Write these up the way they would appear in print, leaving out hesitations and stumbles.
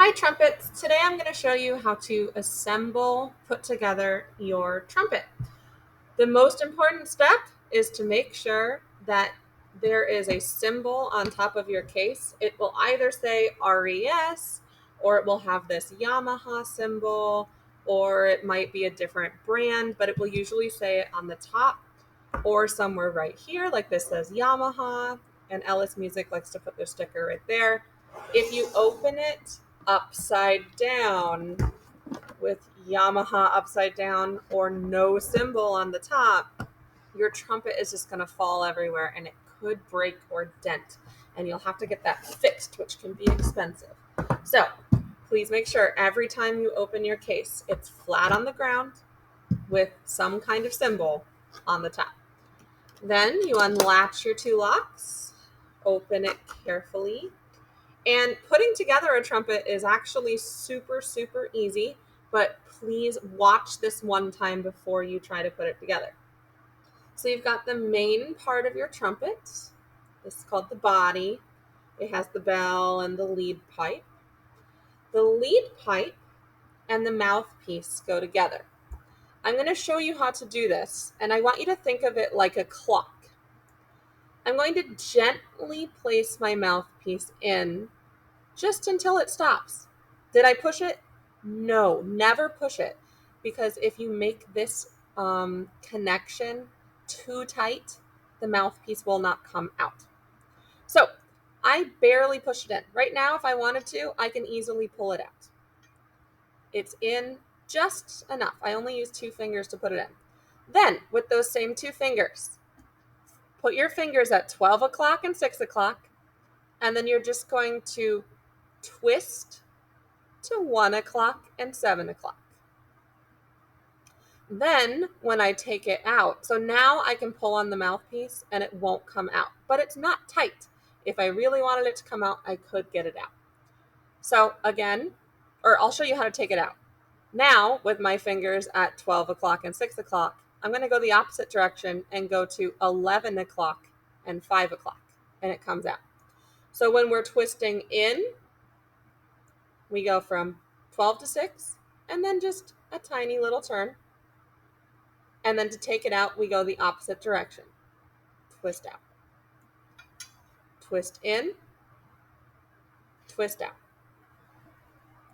Hi Trumpets! Today I'm going to show you how to put together your trumpet. The most important step is to make sure that there is a symbol on top of your case. It will either say RES, or it will have this Yamaha symbol, or it might be a different brand, but it will usually say it on the top or somewhere right here, like this says Yamaha, and Ellis Music likes to put their sticker right there. If you open it upside down with Yamaha upside down or no symbol on the top, your trumpet is just going to fall everywhere and it could break or dent, and you'll have to get that fixed, which can be expensive. So please make sure every time you open your case, it's flat on the ground with some kind of symbol on the top. Then you unlatch your two locks, open it carefully, and putting together a trumpet is actually super, super easy, but please watch this one time before you try to put it together. So you've got the main part of your trumpet. This is called the body. It has the bell and the lead pipe. The lead pipe and the mouthpiece go together. I'm going to show you how to do this, and I want you to think of it like a clock. I'm going to gently place my mouthpiece in just until it stops. Did I push it? No, never push it, because if you make this connection too tight, the mouthpiece will not come out. So I barely push it in. Right now, if I wanted to, I can easily pull it out. It's in just enough. I only use 2 fingers to put it in. Then, with those same 2 fingers, put your fingers at 12 o'clock and 6 o'clock, and then you're just going to twist to 1 o'clock and 7 o'clock. Then when I take it out, so now I can pull on the mouthpiece and it won't come out, but it's not tight. If I really wanted it to come out, I could get it out. So again, or I'll show you how to take it out. Now with my fingers at 12 o'clock and 6 o'clock, I'm going to go the opposite direction and go to 11 o'clock and 5 o'clock, and it comes out. So when we're twisting in, we go from 12 to 6, and then just a tiny little turn. And then to take it out, we go the opposite direction. Twist out. Twist in. Twist out.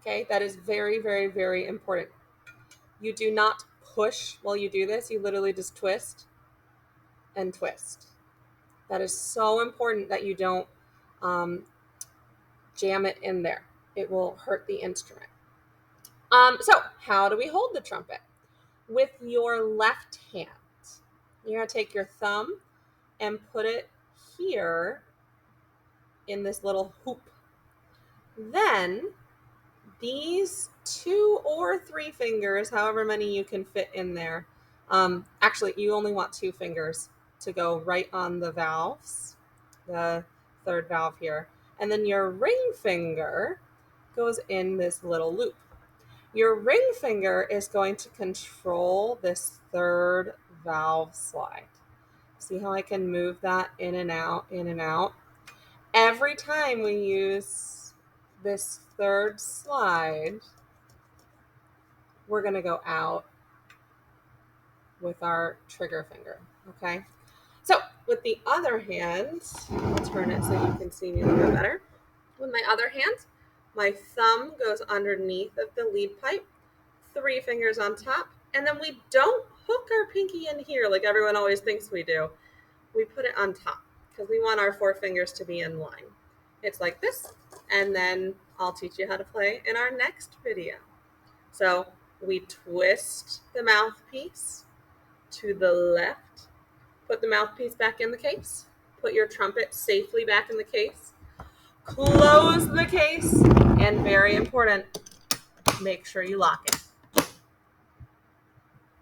Okay, that is very, very, very important. You do not push while you do this. You literally just twist and twist. That is so important that you don't jam it in there. It will hurt the instrument. So how do we hold the trumpet? With your left hand, you're going to take your thumb and put it here in this little hoop. Then these 2 or 3 fingers, however many you can fit in there, actually you only want 2 fingers to go right on the valves, the 3rd valve here, and then your ring finger goes in this little loop. Your ring finger is going to control this 3rd valve slide. See how I can move that in and out, in and out? Every time we use this 3rd slide, we're going to go out with our trigger finger, okay? So with the other hand, I'll turn it so you can see me a little bit better. With my other hand, my thumb goes underneath of the lead pipe, 3 fingers on top, and then we don't hook our pinky in here like everyone always thinks we do. We put it on top because we want our 4 fingers to be in line. It's like this, and then I'll teach you how to play in our next video. So we twist the mouthpiece to the left, put the mouthpiece back in the case, put your trumpet safely back in the case, close the case, and very important, make sure you lock it.